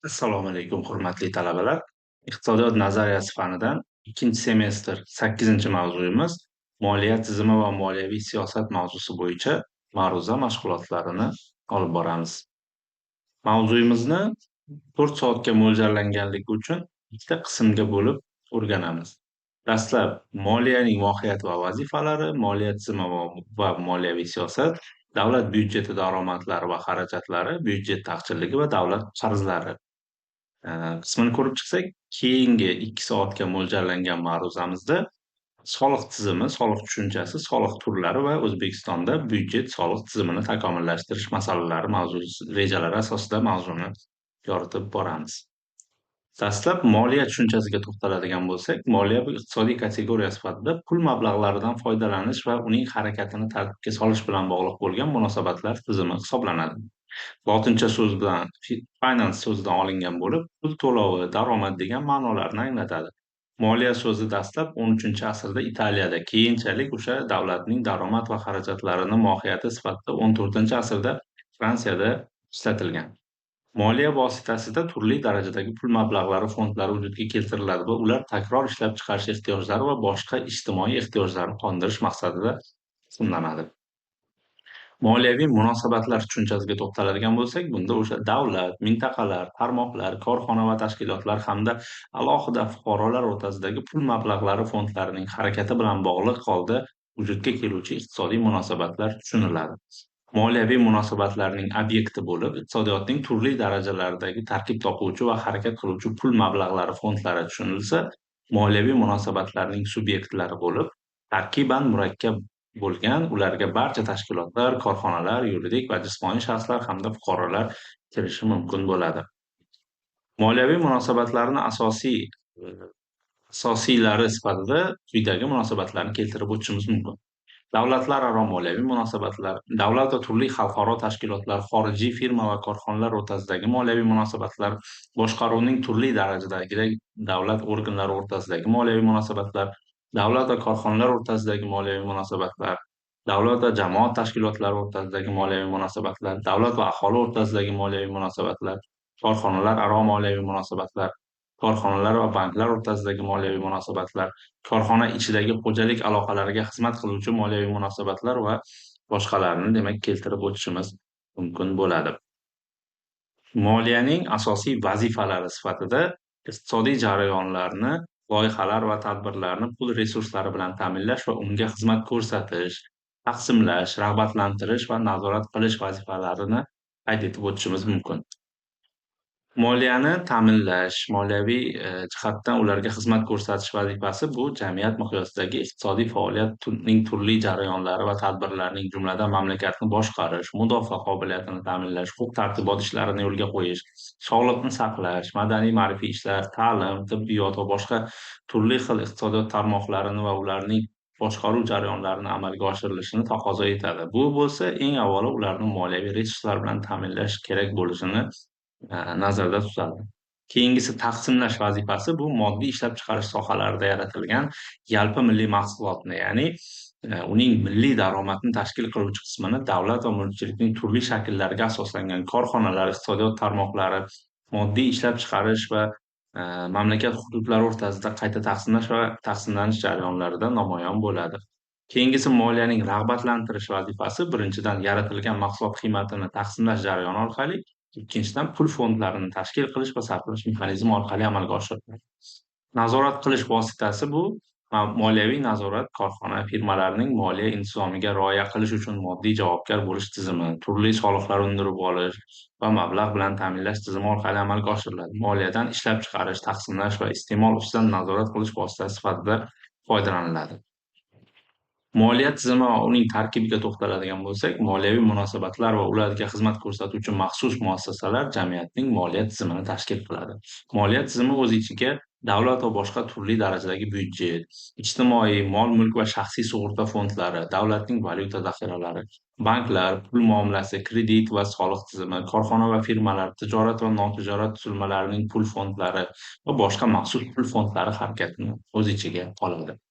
Assalomu alaykum, hurmatli talabalar. Iqtisodiyot nazariyasi fanidan ikkinchi semestr 8-mavzuyimiz moliya tizimi va moliyaviy siyosat mavzusi bo'yicha ma'ruza mashg'ulotlarini olib boramiz. Mavzuyimizni 4 soatga mo'ljallanganligi uchun ikkita qismga bo'lib o'rganamiz. Dastlab moliyaning mohiyati va vazifalari, moliya tizimi va moliyaviy siyosat, davlat byudjeti daromadlari va xarajatlari, byudjet taqchilligi va davlat qarzlari qismini ko'rib chiqsak, keyingi 2 soatga mo'ljallangan ma'ruzamizda soliq tizimi, soliq tushunchasi, soliq turlari va O'zbekistonda byudjet soliq tizimini takomillashtirish masalalari rejalari asosida mavzuni yoritib boramiz. Dastlab moliya tushunchasiga to'xtaladigan bo'lsak, moliya bu iqtisodiy kategoriya sifatida pul mablag'laridan foydalanish va uning harakatini tartibga solish bilan bog'liq bo'lgan munosabatlar tizimi hisoblanadi. Lotincha so'zdan finance so'zidan olingan bo'lib, pul to'lovi, daromad degan ma'nolarni anglatadi. Moliya so'zi dastlab 13-asrda Italiyada, keyinchalik o'sha davlatning daromad va xarajatlarini mohiyati sifatida 14-asrda Fransiyada ishlatilgan. Moliya vositasida turli darajadagi pul mablag'lari fondlari vujudga keltiriladi va ular takror ishlab chiqarish ehtiyojlari va boshqa ijtimoiy ehtiyojlarni qondirish maqsadida tizimlanadi. Moliyaviy munosabatlar tushunchasiga to'xtaladigan bo'lsak, bunda o'sha davlat, mintaqalar, tarmoqlar, korxona va tashkilotlar hamda alohida fuqarolar o'rtasidagi pul mablag'lari fondlarining harakati bilan bog'liq holda vujudga keluvchi iqtisodiy munosabatlar tushuniladi. Moliyaviy munosabatlarning obyekti bo'lib, iqtisodiyotning turli darajalaridagi tarkib topuvchi va harakat qiluvchi pul mablag'lari fondlari tushunilsa, moliyaviy munosabatlarning subyektlari bo'lib, tarkiban murakkab bo'lgan, ularga barcha tashkilotlar, korxonalar, yuridik va jismoniy shaxslar hamda fuqarolar kirishi mumkin bo'ladi. Moliyaviy munosabatlarni asosiylari sifatida quyidagi munosabatlarni keltirib o'tishimiz mumkin. Davlatlararo moliyaviy munosabatlar, davlat va turli xalqaro tashkilotlar, xorijiy firma va korxonalar o'rtasidagi moliyaviy munosabatlar, boshqaruvning turli darajadagi davlat organlari o'rtasidagi moliyaviy munosabatlar, davlat va korxonalar o'rtasidagi moliyaviy munosabatlar, davlat va jamoat tashkilotlari o'rtasidagi moliyaviy munosabatlar, davlat va aholi o'rtasidagi moliyaviy munosabatlar, korxonalararo moliyaviy munosabatlar, korxonalar va banklar o'rtasidagi moliyaviy munosabatlar, korxona ichidagi xo'jalik aloqalariga xizmat qiluvchi moliyaviy munosabatlar va boshqalarini demak keltirib o'tishimiz mumkin bo'ladi. Moliyaning asosiy vazifalari sifatida iqtisodiy jarayonlarni, loyihalar va tadbirlarni pul resurslari bilan ta'minlash va unga xizmat ko'rsatish, taqsimlash, rag'batlantirish va nazorat qilish vazifalarini qayd etib o'tishimiz mumkin. Moliyani ta'minlash, moliyaviy jihatdan ularga xizmat ko'rsatish vazifasi bu jamiyat miqyosidagi iqtisodiy faoliyatning turli jarayonlari va tadbirlarning, jumladan mamlakatni boshqarish, mudofaa qobiliyatini ta'minlash, huquq-tartibot ishlarini yo'lga qo'yish, sog'liqni saqlash, madaniy-ma'rifiy ishlar, ta'lim, tibbiyot va boshqa turli xil iqtisodiyot tarmoqlarini va ularning boshqaruv jarayonlarini amalga oshirilishini taqozo etadi. Bu bo'lsa, eng avvalo ularni moliyaviy resurslar bilan ta'minlash kerak bo'lishini nazarda tutadi. Keyingisi taqsimlash vazifasi bu moddiy ishlab chiqarish sohalarida yaratilgan yalpi milliy mahsulotni, ya'ni uning milliy daromadni tashkil qiluvchi qismini davlat va mulkchilikning turli shakllariga asoslangan korxonalar, iqtisodiyot tarmoqlari, moddiy ishlab chiqarish va mamlakat hududlari o'rtasida qayta taqsimlash va taqsimlanish jarayonlarida namoyon bo'ladi. Keyingisi moliyaning rag'batlantirish vazifasi birinchidan yaratilgan mahsulot qiymatini taqsimlash jarayoni orqali, ikkinchidan pul fondlarini tashkil qilish va sarflash mexanizmi orqali amalga oshiriladi. Nazorat qilish vositasi bu moliyaviy nazorat korxona firmalarining moliya intizomiga rioya qilish uchun moddiy javobgar bo'lish tizimi, turli soliqlar undirib olish va mablag' bilan ta'minlash tizimi orqali amalga oshiriladi. Moliyadan ishlab chiqarish, taqsimlash va iste'mol ustidan nazorat qilish vositasi sifatida foydalaniladi. Moliya tizimi va uning tarkibiga to'xtaladigan bo'lsak, moliyaviy munosabatlar va ularga xizmat ko'rsatuvchi maxsus muassasalar jamiyatning moliya tizimini tashkil qiladi. Moliya tizimi o'z ichiga davlat va boshqa turli darajadagi byudjet, ijtimoiy, mol-mulk va shaxsiy sug'urta fondlari, davlatning valyuta zaxiralari, banklar, pul muomalasi, kredit va soliq tizimi, korxona va firmalar, tijorat va notijorat tuzilmalarining pul fondlari va boshqa maxsus pul fondlari harakatini o'z ichiga oladi.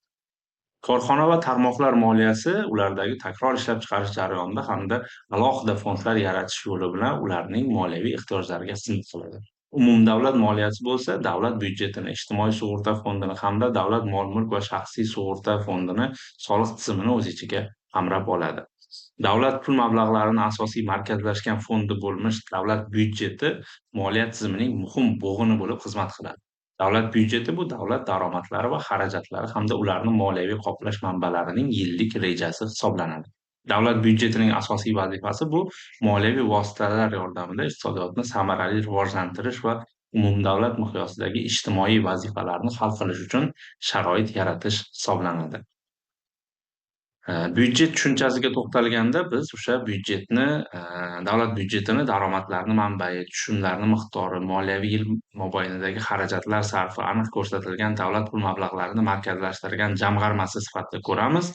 Korxona va tarmoqlar moliyasi ulardagi takror ishlab chiqarish jarayonida hamda alohida fondlar yaratish yo'li bilan ularning moliyaviy ehtiyojlariga xizmat qiladi. Umumdavlat moliyasi bo'lsa, davlat byudjetini, ijtimoiy sug'urta fondini hamda davlat mol-mulk va shaxsiy sug'urta fondini soliq tizimini o'z ichiga qamrab oladi. Davlat pul mablag'larini asosiy markazlashgan fondi bo'lmish davlat byudjeti moliya tizimining muhim bo'g'ini bo'lib xizmat qiladi. Davlat byudjeti bu davlat daromadlari va xarajatlari hamda ularni moliyaviy qoplash manbalarining yillik rejasi hisoblanadi. Davlat byudjetining asosiy vazifasi bu moliyaviy vositalar yordamida iqtisodiyotni samarali rivojlantirish va umumdavlat miqyosidagi ijtimoiy vazifalarni hal qilish uchun sharoit yaratish hisoblanadi. Byudjet tushunchasiga to'xtalganda biz o'sha byudjetni, davlat byudjetini daromadlarni manbai, tushumlarni miqdori, moliyaviy yil mobaynidagi xarajatlar sarfi aniq ko'rsatilgan davlat pul mablag'larini markazlashtirgan jamg'armasi sifatida ko'ramiz.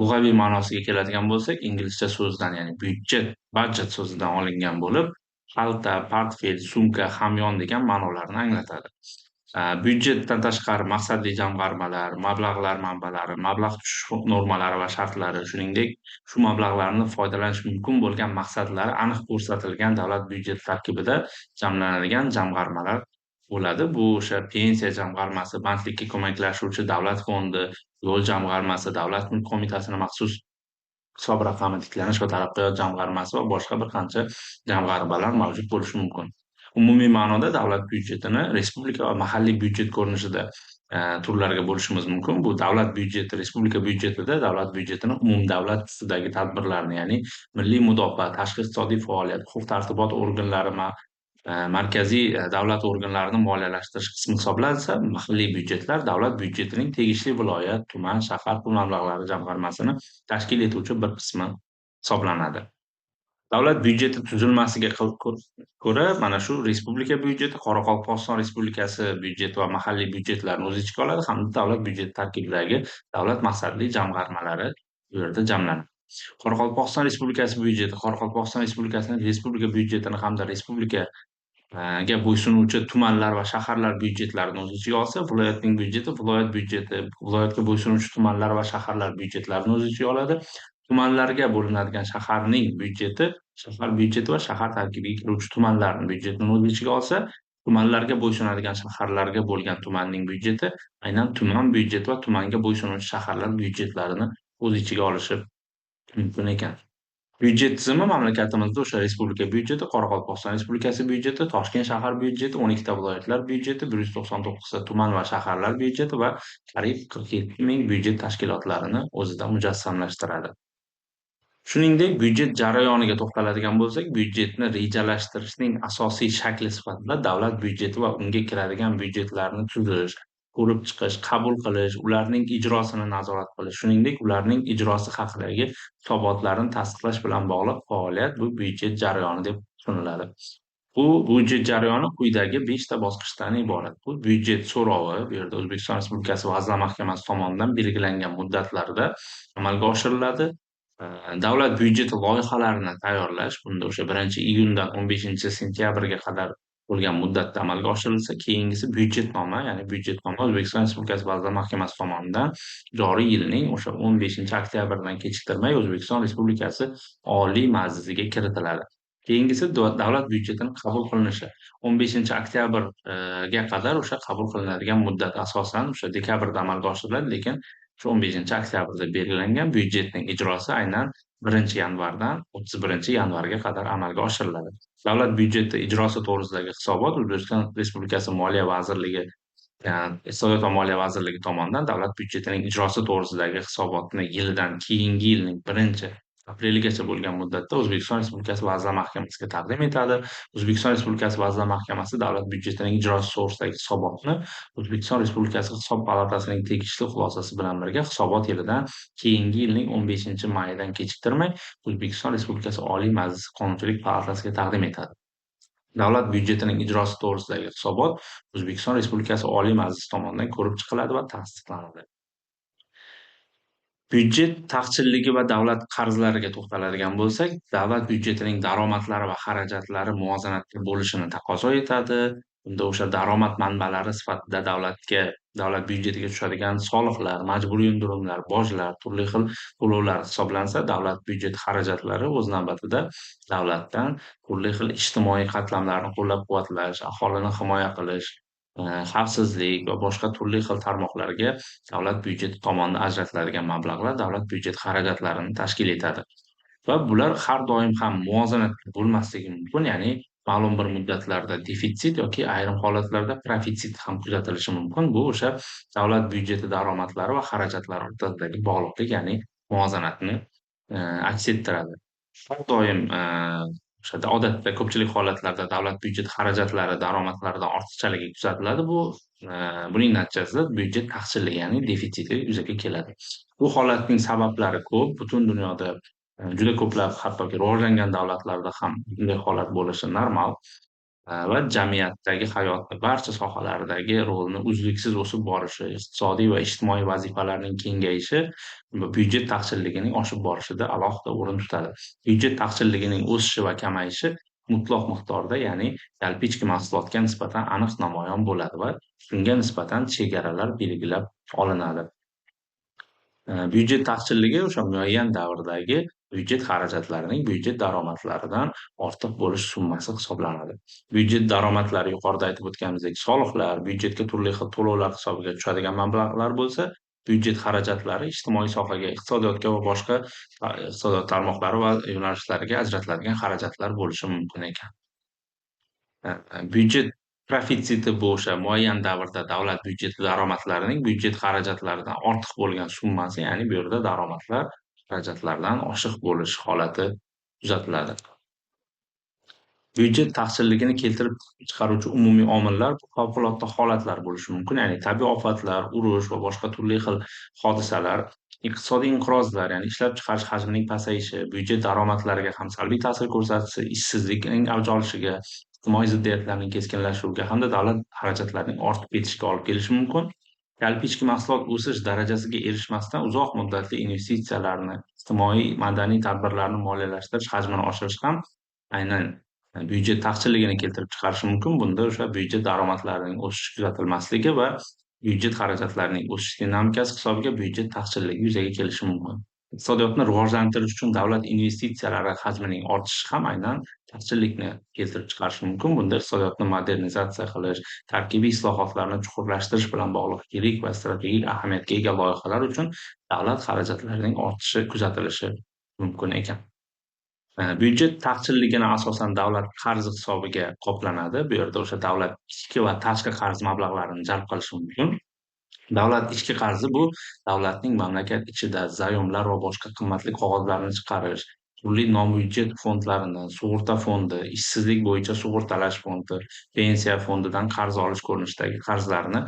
Lug'aviy ma'nosiga keladigan bo'lsak, inglizcha so'zdan, ya'ni budget so'zidan olingan bo'lib, xalta, portfel, sumka, hamyon degan ma'nolarni anglatadi. Byudjetdan tashqari maqsadli jamg'armalar, mablag'lar manbalari, mablag' tushish normalari va shartlari, shuningdek, shu mablag'larni foydalanish mumkin bo'lgan maqsadlari aniq ko'rsatilgan davlat byudjeti tarkibida jamlanadigan jamg'armalar bo'ladi. Bu o'sha pensiya jamg'armasi, bandlikka ko'maklashuvchi davlat fondi, yo'l jamg'armasi, davlat mulk qo'mitasini maxsus hisob raqami tiklanish va taraqqiyot jamg'armasi va boshqa bir qancha jamg'armalar mavjud bo'lishi mumkin. Umumiy ma'noda davlat byudjetini respublika va mahalliy byudjet ko'rinishida turlarga bo'lishimiz mumkin. Bu davlat byudjeti, respublika byudjetida davlat byudjetini umumdavlat ustidagi tadbirlarni, ya'ni milliy mudofaa, tashqi iqtisodiy faoliyat, huquq-tartibot organlari markaziy davlat organlarini moliyalashtirish qismi hisoblansa, mahalliy byudjetlar davlat byudjetining tegishli viloyat, tuman, shahar pul mablag'lari jamg'armasini tashkil etuvchi bir qismi hisoblanadi. Davlat byudjeti tuzilmasiga ko'ra, mana shu respublika byudjeti, Qoraqalpog'iston Respublikasi byudjeti va mahalliy byudjetlarni o'z ichiga oladi hamda davlat byudjeti tarkibidagi davlat maqsadli jamg'armalari bu yerda jamlanadi. Qoraqalpog'iston Respublikasi byudjeti Qoraqalpog'iston Respublikasining respublika byudjetini hamda respublika ga bo'ysunuvchi tumanlar va shaharlar byudjetlarini o'z ichiga olsa, viloyatning byudjeti viloyatga bo'ysunuvchi tumanlar va shaharlar byudjetlarini o'z ichiga oladi. Tumanlarga bo'linadigan shaharning byudjeti, shahar byudjeti va shahar tarkibiga kiruvchi tumanlarning byudjetini o'z ichiga olsa, tumanlarga bo'ysunadigan shaharlarga bo'lgan tumanning byudjeti aynan tuman byudjeti va tumanga bo'ysunuvchi shaharlar byudjetlarini o'z ichiga olishi mumkin ekan. Byudjet tizimi mamlakatimizda o'sha respublika byudjeti, Qoraqalpog'iston Respublikasi byudjeti, Toshkent shahar byudjeti, 12 ta viloyatlar byudjeti, 199 ta tuman va shaharlar byudjeti va qariyb 47 ming byudjet tashkilotlarini o'zida mujassamlashtiradi. Shuningdek, byudjet jarayoniga to'xtaladigan bo'lsak, byudjetni rejalashtirishning asosiy shakli sifatida davlat byudjeti va unga kiradigan byudjetlarni tuzish, ko'rib chiqish, qabul qilish, ularning ijrosini nazorat qilish, shuningdek, ularning ijrosi haqidagi hisobotlarni tasdiqlash bilan bog'liq faoliyat bu byudjet jarayoni deb tushuniladi. Bu byudjet jarayoni quyidagi 5 ta bosqichdan iborat. Bu byudjet so'rovi, bu yerda O'zbekiston Respublikasi Vazirlar Mahkamasi tomonidan belgilangan muddatlarda amalga oshiriladi. Davlat byudjeti loyihalarini tayyorlash, bunda o'sha 1-iyundan 15-sentyabrga qadar bo'lgan muddatda amalga oshirilsa, keyingisi byudjetnoma, ya'ni byudjetnoma O'zbekiston Respublikasi Vazirlar Mahkamasi tomonidan joriy yilning o'sha 15-oktyabrdan kechiktirmay O'zbekiston Respublikasi Oliy Majlisiga kiritiladi. Keyingisi davlat byudjetining qabul qilinishi. 15-oktyabr ga qadar o'sha qabul qilinadigan muddat asosan o'sha dekabrda amalga oshiriladi, lekin shu 15-oktyabrda belgilangan byudjetning ijrosi aynan 1-yanvardan 31-yanvarga qadar amalga oshiriladi. Davlat byudjeti ijrosi to'g'risidagi hisobot O'zbekiston Respublikasi Moliya vazirligi, Iqtisodiyot va Moliya vazirligi tomonidan davlat byudjetining ijrosi to'g'risidagi hisobotni yildan keyingi yilning 1-apreligacha bo'lgan muddatda O'zbekiston Respublikasi Vazirlar Mahkamasiga taqdim etadi. O'zbekiston Respublikasi Vazirlar Mahkamasi davlat byudjetining ijrosi to'g'risidagi hisobotni O'zbekiston Respublikasi Hisob palatasining tegishli xulosasi bilan birga hisobot yilidan keyingi yilning 15-mayidan kechiktirmay O'zbekiston Respublikasi Oliy Majlisi Qonunchilik palatasiga taqdim etadi. Davlat byudjetining ijrosi to'g'risidagi hisobot O'zbekiston Respublikasi Oliy Majlisi tomonidan ko'rib chiqiladi va tasdiqlanadi. Byudjet taqchilligi va davlat qarzlariga to'xtaladigan bo'lsak, davlat byudjetining daromadlari va xarajatlari muvozanatda bo'lishini taqozo etadi. Bunda o'sha daromad manbalari sifatida davlat byudjetiga tushadigan soliqlar, majburiy undirumlar, bojlar, turli xil to'lovlar hisoblansa, davlat byudjeti xarajatlari o'z navbatida davlatdan turli xil ijtimoiy qatlamlarni qo'llab-quvvatlash, aholini himoya qilish, xavfsizlik va boshqa turli xil tarmoqlarga davlat byudjeti tomonidan ajratiladigan mablag'lar davlat byudjeti xarajatlarini tashkil etadi. Va bular har doim ham muvozanatda bo'lmasligi mumkin. Ya'ni ma'lum bir muddatlarda defitsit yoki ayrim holatlarda profitsit ham kuzatilishi mumkin. Bu o'sha davlat byudjeti daromadlari va xarajatlari o'rtasidagi bog'liqlik, ya'ni muvozanatni aks ettiradi. Har doim o'sha odatda ko'pchilik holatlarda davlat byudjeti xarajatlari daromadlaridan ortiqchaligi kuzatiladi. Buning natijasida byudjet taqchilligi, ya'ni defitsiti yuzaga keladi. Bu holatning sabablari ko'p. Butun dunyoda juda ko'plab, hattoki rivojlangan davlatlarda ham bunday holat bo'lishi normal. Va jamiyatdagi hayotni barcha sohalaridagi rolni uzluksiz o'sib borishi, iqtisodiy va ijtimoiy vazifalarning kengayishi byudjet taqchilligining oshib borishida alohida o'rin tutadi. Byudjet taqchilligining o'sishi va kamayishi mutlaq miqdorda, ya'ni yalpi ichki mahsulotga nisbatan aniq namoyon bo'ladi va shunga nisbatan chegaralar belgilab olinadi. Byudjet taqchilligi o'sha muayyan davrdagi byudjet xarajatlarining byudjet daromadlaridan ortiq bo'lish summasi hisoblanadi. Byudjet daromadlari yuqorida aytib o'tganimizdek soliqlar, byudjetga turli xil to'lovlar hisobiga tushadigan mablag'lar bo'lsa, byudjet xarajatlari ijtimoiy sohaga, iqtisodiyotga va boshqa iqtisodiyot tarmoqlari va yo'nalishlariga ajratiladigan xarajatlar bo'lishi mumkin ekan. Byudjet profitsiti bu o'sha muayyan davrda davlat byudjeti daromadlarining byudjet xarajatlaridan ortiq bo'lgan summasi, ya'ni bu yerda daromadlar xarajatlardan oshiq bo'lish holati kuzatiladi. Byudjet taqchilligini keltirib chiqaruvchi umumiy omillar favqulodda holatlar bo'lishi mumkin. Ya'ni tabiiy ofatlar, urush va boshqa turli xil hodisalar, iqtisodiy inqirozlar, ya'ni ishlab chiqarish hajmining pasayishi, byudjet daromadlariga ham salbiy ta'sir ko'rsatishi, ishsizlikning avj olishiga, ijtimoiy ziddiyatlarning keskinlashuviga hamda davlat xarajatlarining ortib ketishiga olib kelishi mumkin. Yalpi ichki mahsulot o'sish darajasiga erishmasdan uzoq muddatli investitsiyalarni, ijtimoiy madaniy tadbirlarni moliyalashtirish hajmini oshirish ham aynan byudjet taqchilligini keltirib chiqarishi mumkin. Bunda o'sha byudjet daromadlarining o'sishi kuzatilmasligi va byudjet xarajatlarining o'sish dinamikasi hisobiga byudjet taqchilligi yuzaga kelishi mumkin. Iqtisodiyotni rivojlantirish uchun davlat investitsiyalari hajmining ortishi ham aynan taqchillikni keltirib chiqarishi mumkin. Bunda iqtisodiyotni modernizatsiya qilish, tarkibiy islohotlarni chuqurlashtirish bilan bog'liq yirik va strategik ahamiyatga ega loyihalar uchun davlat xarajatlarining ortishi kuzatilishi mumkin ekan. Byudjet taqchilligini asosan davlat qarzi hisobiga qoplanadi. Bu yerda o'sha davlat ichki va tashqi qarz mablag'larini jalb qilishi mumkin. Davlat ichki qarzi bu davlatning mamlakat ichida zayomlar va boshqa qimmatli qog'ozlarni chiqarish, turli nobyudjet fondlarini, sug'urta fondi, ishsizlik bo'yicha sug'urtalash fondi, pensiya fondidan qarz olish ko'rinishidagi qarzlarni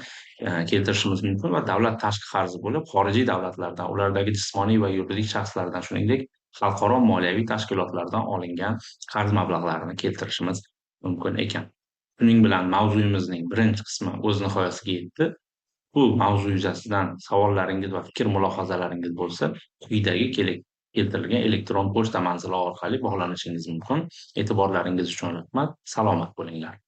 keltirishimiz mumkin va davlat tashqi qarzi bo'lib, xorijiy davlatlardan, ulardagi jismoniy va yuridik shaxslardan, shuningdek xalqaro moliyaviy tashkilotlardan olingan qarz mablag'larini keltirishimiz mumkin ekan. Shuning bilan mavzuyimizning birinchi qismi o'z nihoyasiga yetdi. Bu mavzu yuzasidan savollaringiz va fikr-mulohazalaringiz bo'lsa, quyidagi keltirilgan elektron pochta manzili orqali bog'lanishingiz mumkin. E'tiborlaringiz uchun rahmat. Salomat bo'linglar.